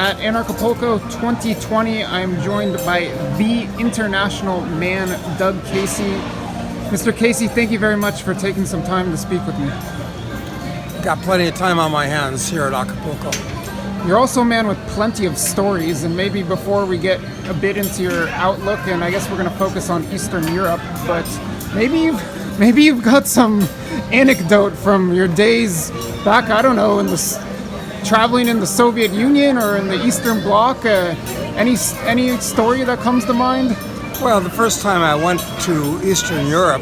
At Anarchapulco 2020, I'm joined by the international man, Doug Casey. Mr. Casey, thank you very much for taking some time to speak with me. Got plenty of time on my hands here at Acapulco. You're also a man with plenty of stories, and maybe before we get a bit into your outlook, and I guess we're going to focus on Eastern Europe, but maybe you've got some anecdote from your days back, I don't know, traveling in the Soviet Union or in the Eastern Bloc. Any story that comes to mind? Well, the first time I went to Eastern Europe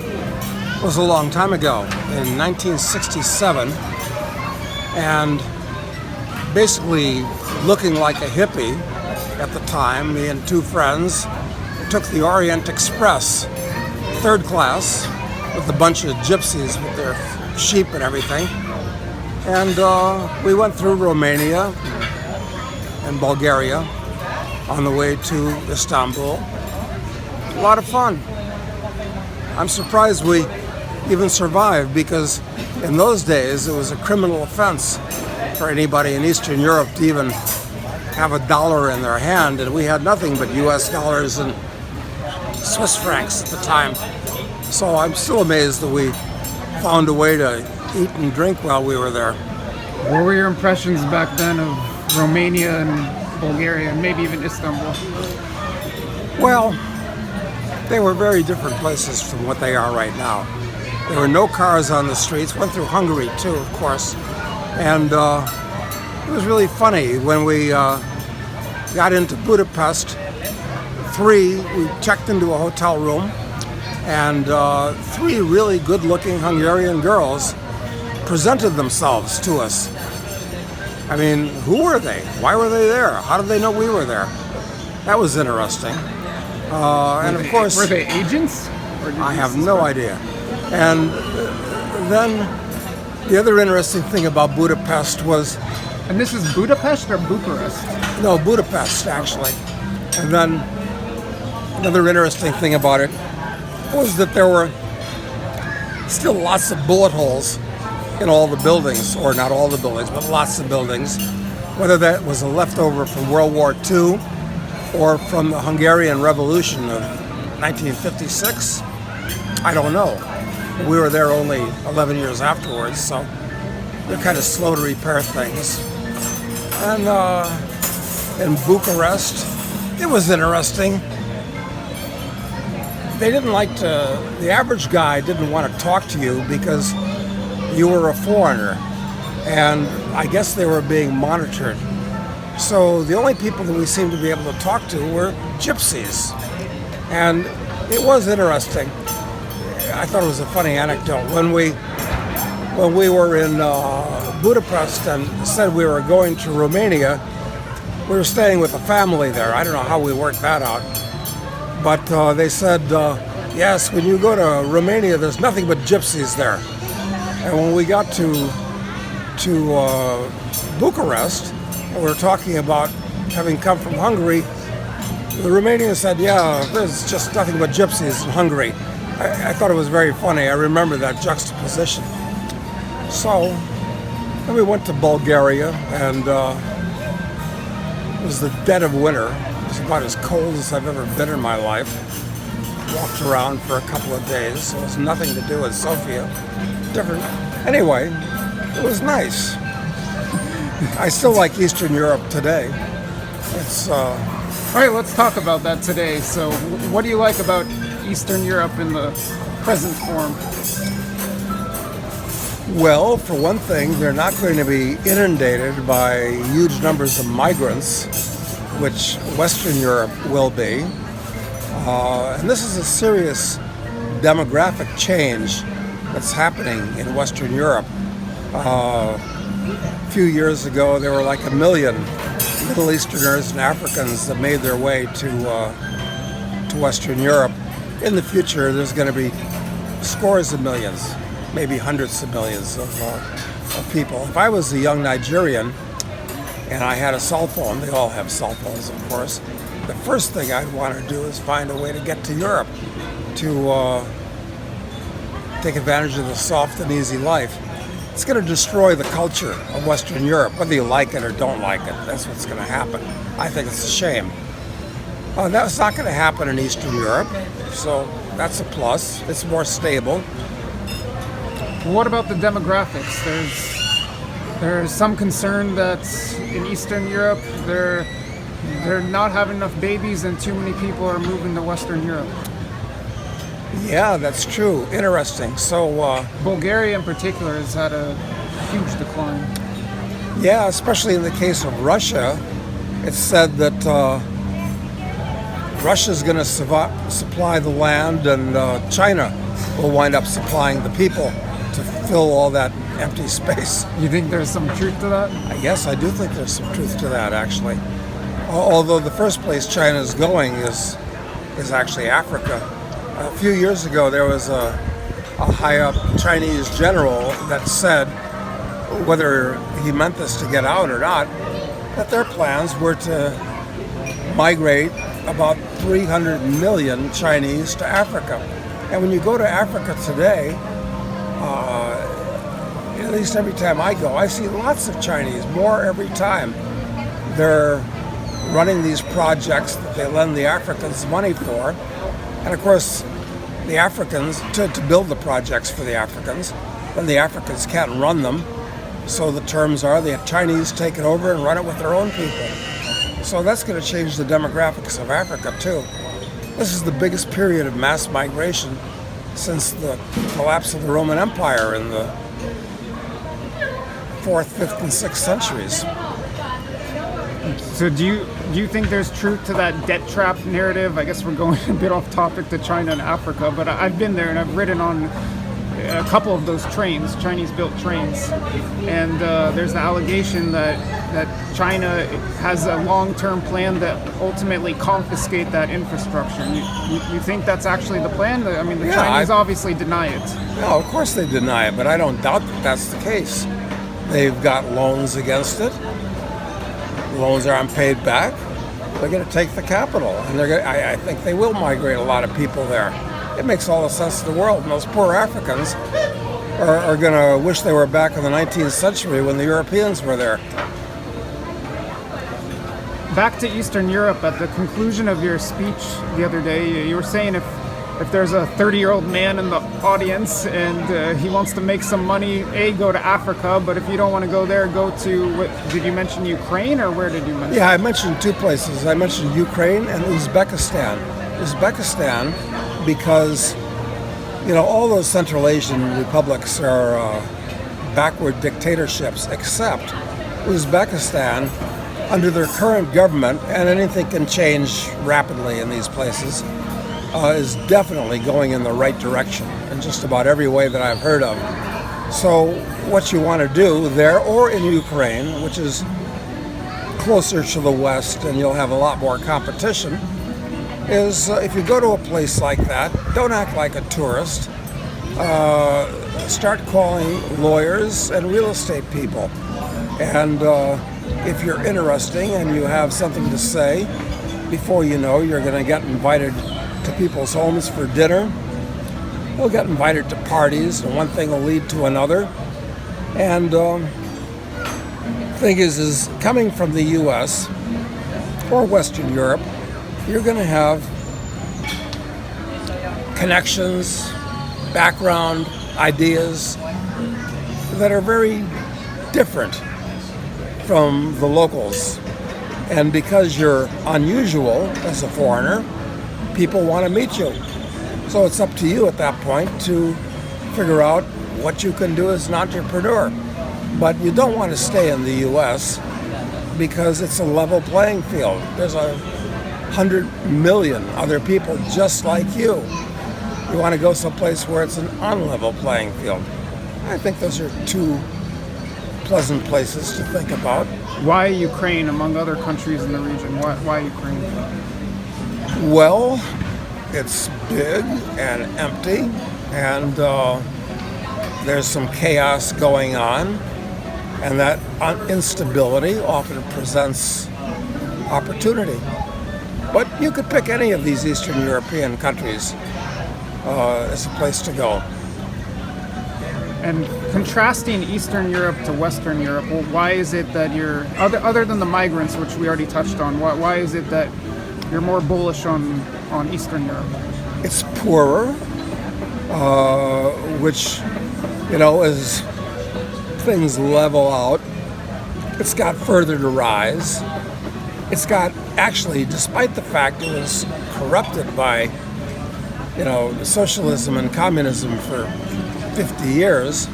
was a long time ago, in 1967, and basically looking like a hippie at the time, me and two friends took the Orient Express, third class, with a bunch of gypsies with their sheep and everything. And we went through Romania and Bulgaria on the way to Istanbul. A lot of fun. I'm surprised we even survived, because in those days it was a criminal offense for anybody in Eastern Europe to even have a dollar in their hand, and we had nothing but US dollars and Swiss francs at the time. So I'm still amazed that we found a way to eat and drink while we were there. What were your impressions back then of Romania and Bulgaria, and maybe even Istanbul? Well, they were very different places from what they are right now. There were no cars on the streets. Went through Hungary too, of course. And it was really funny when we got into Budapest. We checked into a hotel room, and three really good-looking Hungarian girls presented themselves to us. I mean, who were they? Why were they there? How did they know we were there? That was interesting. And of course, were they agents? I have no idea. And then the other interesting thing about Budapest was... And this is Budapest or Bucharest? No, Budapest, actually. And then another interesting thing about it was that there were still lots of bullet holes in all the buildings, or not all the buildings, but lots of buildings, whether that was a leftover from World War II or from the Hungarian Revolution of 1956. I don't know. We were there only 11 years afterwards, so they're kind of slow to repair things. And in Bucharest, it was interesting. They didn't like to, the average guy didn't want to talk to you because you were a foreigner, and I guess they were being monitored. So the only people that we seemed to be able to talk to were gypsies. And it was interesting. I thought it was a funny anecdote. When we were in Budapest and said we were going to Romania, we were staying with a family there. I don't know how we worked that out. But they said, yes, when you go to Romania, there's nothing but gypsies there. And when we got to Bucharest, and we were talking about having come from Hungary, the Romanians said, yeah, there's just nothing but gypsies in Hungary. I thought it was very funny. I remember that juxtaposition. So then we went to Bulgaria, and it was the dead of winter. It was about as cold as I've ever been in my life. Walked around for a couple of days. So it was nothing to do with Sofia. Different. Anyway, it was nice. I still like Eastern Europe today. It's all right, let's talk about that today. So what do you like about Eastern Europe in the present form? Well, for one thing, they're not going to be inundated by huge numbers of migrants, which Western Europe will be. And this is a serious demographic change that's happening in Western Europe. A few years ago, there were like 1 million Middle Easterners and Africans that made their way to Western Europe. In the future, there's going to be scores of millions, maybe hundreds of millions of people. If I was a young Nigerian and I had a cell phone, they all have cell phones, of course, the first thing I'd want to do is find a way to get to Europe, to take advantage of the soft and easy life. it's going to destroy the culture of Western Europe, whether you like it or don't like it. That's what's going to happen. I think it's a shame. That's not going to happen in Eastern Europe, so that's a plus. It's more stable. What about the demographics? There's some concern that in Eastern Europe they're not having enough babies and too many people are moving to Western Europe. Yeah, that's true. Interesting. So Bulgaria in particular has had a huge decline. yeah, especially in the case of Russia, it's said that Russia's going to supply the land, and China will wind up supplying the people to fill all that empty space. You think there's some truth to that? Yes, I do think there's some truth to that, actually. Although the first place China is going is actually Africa. A few years ago, there was a high-up Chinese general that said, whether he meant this to get out or not, that their plans were to migrate about 300 million Chinese to Africa. And when you go to Africa today, at least every time I go, I see lots of Chinese, more every time. They're running these projects that they lend the Africans money for. And of course, the Africans, to build the projects for the Africans, then the Africans can't run them. So the terms are the Chinese take it over and run it with their own people. So that's going to change the demographics of Africa too. This is the biggest period of mass migration since the collapse of the Roman Empire in the 4th, 5th, and 6th centuries. So do you think there's truth to that debt trap narrative? I guess we're going a bit off topic to China and Africa, but I've been there and I've ridden on a couple of those trains, Chinese-built trains, and there's the allegation that China has a long-term plan that ultimately confiscate that infrastructure. You think that's actually the plan? I mean, the Chinese obviously deny it. No, of course they deny it, but I don't doubt that that's the case. They've got loans against it. Loans are unpaid back. They're going to take the capital, and I think they will migrate a lot of people there. It makes all the sense in the world, and those poor Africans are going to wish they were back in the 19th century when the Europeans were there. Back to Eastern Europe, at the conclusion of your speech the other day, you were saying if there's a 30-year-old man in the audience and he wants to make some money, go to Africa, but if you don't want to go there, go to, did you mention Ukraine, or where did you mention? Yeah, I mentioned two places. I mentioned Ukraine and Uzbekistan. Uzbekistan, because, all those Central Asian republics are backward dictatorships, except Uzbekistan, under their current government, and anything can change rapidly in these places, is definitely going in the right direction in just about every way that I've heard of. So what you want to do there, or in Ukraine, which is closer to the West and you'll have a lot more competition, is if you go to a place like that, don't act like a tourist. Start calling lawyers and real estate people. And if you're interesting and you have something to say, before you know, you're going to get invited to people's homes for dinner. You'll get invited to parties, and one thing will lead to another. And thing is coming from the U.S. or Western Europe, you're going to have connections, background, ideas that are very different from the locals. And because you're unusual as a foreigner, people want to meet you. So it's up to you at that point to figure out what you can do as an entrepreneur. But you don't want to stay in the U.S. because it's a level playing field. There's 100 million other people just like you. You want to go someplace where it's an unlevel playing field. I think those are two pleasant places to think about. Why Ukraine among other countries in the region? Why Ukraine? Well, it's big and empty, and there's some chaos going on, and that instability often presents opportunity. But you could pick any of these Eastern European countries as a place to go. And contrasting Eastern Europe to Western Europe, well, why is it that you're, other than the migrants, which we already touched on, why is it that you're more bullish on Eastern Europe? It's poorer, which, as things level out, it's got further to rise. It's got, actually, despite the fact it was corrupted by, socialism and communism for 50 years,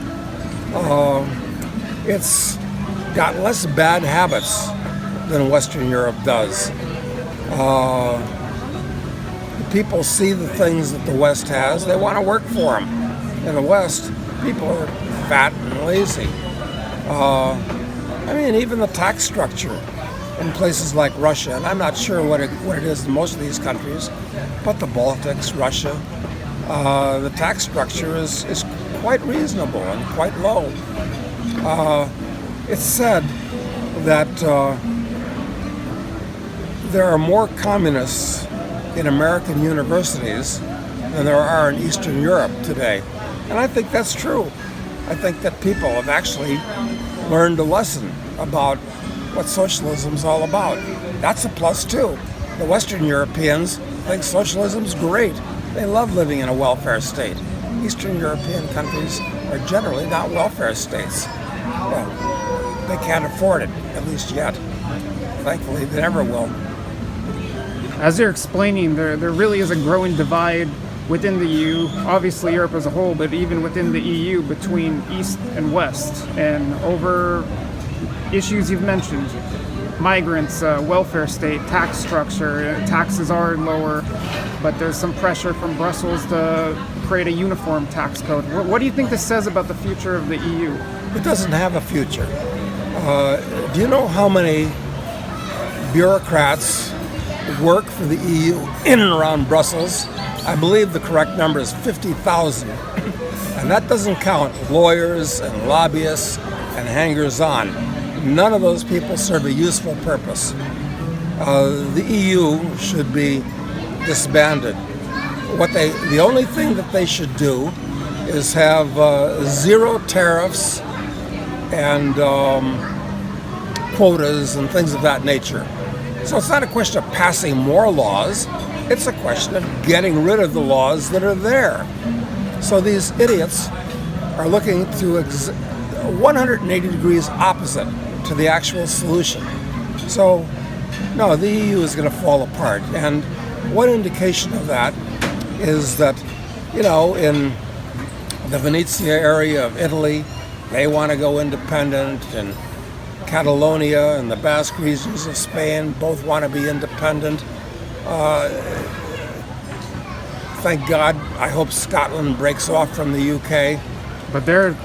it's got less bad habits than Western Europe does. People see the things that the West has, they want to work for them. In the West, people are fat and lazy. Even the tax structure in places like Russia, and I'm not sure what it is in most of these countries, but the Baltics, Russia, the tax structure is quite reasonable and quite low. It's said that there are more communists in American universities than there are in Eastern Europe today. And I think that's true. I think that people have actually learned a lesson about what socialism's all about. That's a plus too. The Western Europeans think socialism's great. They love living in a welfare state. Eastern European countries are generally not welfare states. Well, they can't afford it, at least yet. Thankfully, they never will. As you're explaining, there really is a growing divide within the EU, obviously Europe as a whole, but even within the EU between East and West, and over issues you've mentioned, migrants, welfare state, tax structure. Taxes are lower, but there's some pressure from Brussels to create a uniform tax code. What do you think this says about the future of the EU? It doesn't have a future. Do you know how many bureaucrats work for the EU in and around Brussels? I believe the correct number is 50,000. And that doesn't count lawyers and lobbyists and hangers-on. None of those people serve a useful purpose. The EU should be disbanded. The only thing that they should do is have zero tariffs and quotas and things of that nature. So it's not a question of passing more laws, it's a question of getting rid of the laws that are there. So these idiots are looking to 180 degrees opposite to the actual solution. So, no, the EU is going to fall apart. And one indication of that is that, in the Venezia area of Italy, they want to go independent, and Catalonia and the Basque regions of Spain both want to be independent. Thank God, I hope Scotland breaks off from the UK. But the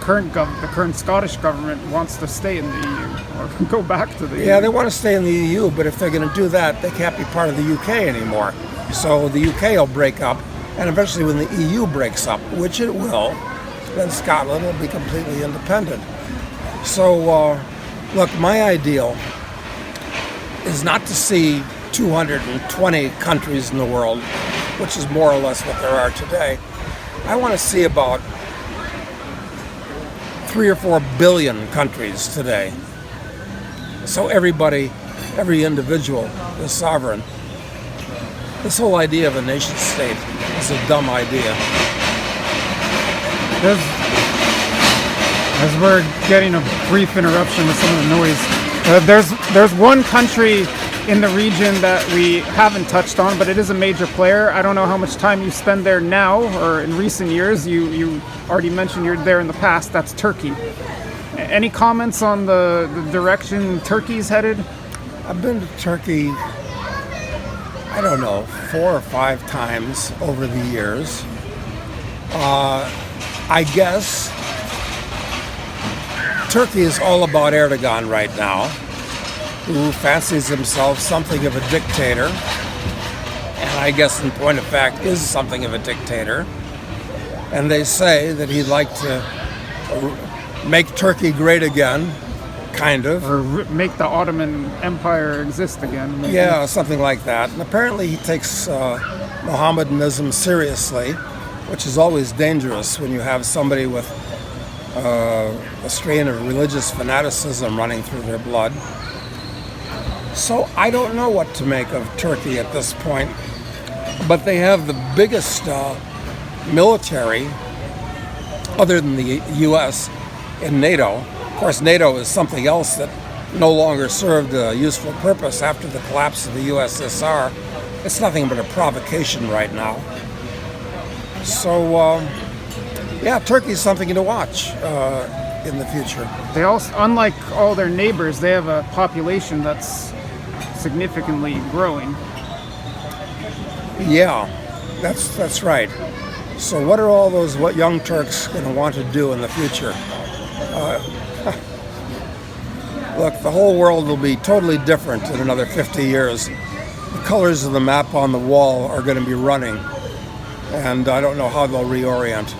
current Scottish government wants to stay in the EU or go back to the EU. Yeah, they want to stay in the EU, but if they're going to do that, they can't be part of the UK anymore. So the UK will break up, and eventually when the EU breaks up, which it will, then Scotland will be completely independent. So, look, my ideal is not to see 220 countries in the world, which is more or less what there are today. I want to see about 3 or 4 billion countries today. So everybody, every individual is sovereign. This whole idea of a nation state is a dumb idea. As we're getting a brief interruption with some of the noise, there's one country in the region that we haven't touched on, but it is a major player. I don't know how much time you spend there now or in recent years. You already mentioned you're there in the past. That's Turkey. Any comments on the direction Turkey's headed? I've been to Turkey, I don't know, 4 or 5 times over the years. I guess Turkey is all about Erdogan right now, who fancies himself something of a dictator, and I guess in point of fact is something of a dictator. And they say that he'd like to make Turkey great again, kind of. Or make the Ottoman Empire exist again. Maybe. Yeah, something like that. And apparently he takes Mohammedanism seriously. which is always dangerous when you have somebody with a strain of religious fanaticism running through their blood. So I don't know what to make of Turkey at this point, but they have the biggest military, other than the U.S., in NATO. Of course, NATO is something else that no longer served a useful purpose after the collapse of the USSR. It's nothing but a provocation right now. So, yeah, Turkey's something to watch in the future. They also, unlike all their neighbors, they have a population that's significantly growing. Yeah, that's right. So what are all those young Turks going to want to do in the future? Look, the whole world will be totally different in another 50 years. The colors of the map on the wall are going to be running, and I don't know how they'll reorient.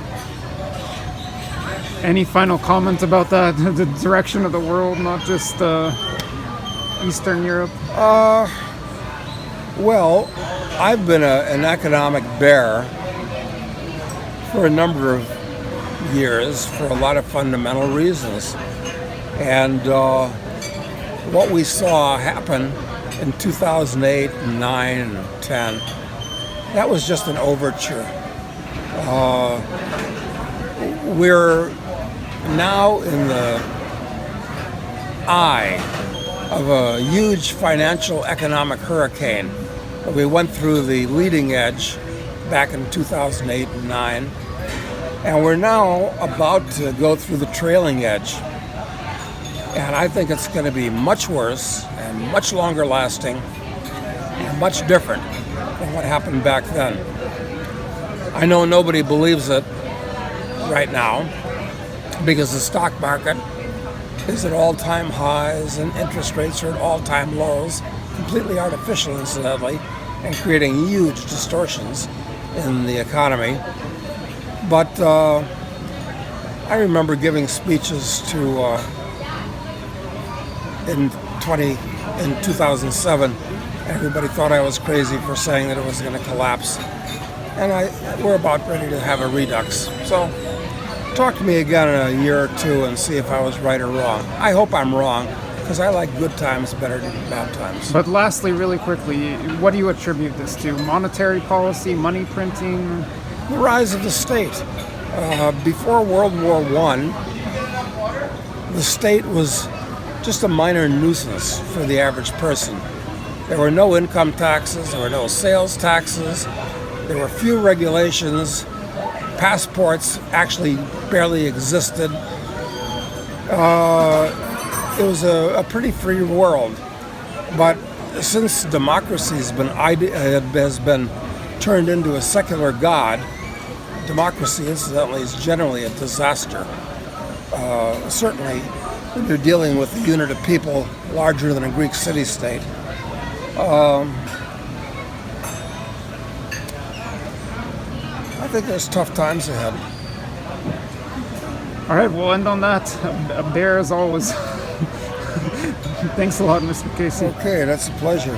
Any final comments about that, the direction of the world, not just Eastern Europe? Well, I've been an economic bear for a number of years for a lot of fundamental reasons. And what we saw happen in 2008, 9, and 10, that was just an overture. We're now in the eye of a huge financial economic hurricane. We went through the leading edge back in 2008 and 9, and we're now about to go through the trailing edge. And I think it's going to be much worse and much longer lasting and much different than what happened back then. I know nobody believes it right now because the stock market is at all-time highs and interest rates are at all-time lows, completely artificial incidentally, and creating huge distortions in the economy. But I remember giving speeches to in 2007, everybody thought I was crazy for saying that it was going to collapse. And we're about ready to have a redux. So talk to me again in a year or two and see if I was right or wrong. I hope I'm wrong, because I like good times better than bad times. But lastly, really quickly, what do you attribute this to? Monetary policy, money printing? The rise of the state. Before World War I, the state was just a minor nuisance for the average person. There were no income taxes, there were no sales taxes, there were few regulations, passports actually barely existed. It was a pretty free world. But since democracy has been turned into a secular god, democracy, incidentally, is generally a disaster. Certainly, when you're dealing with a unit of people larger than a Greek city-state. I think there's tough times ahead. All right, we'll end on that. A bear as always. Thanks a lot, Mr. Casey. Okay, that's a pleasure.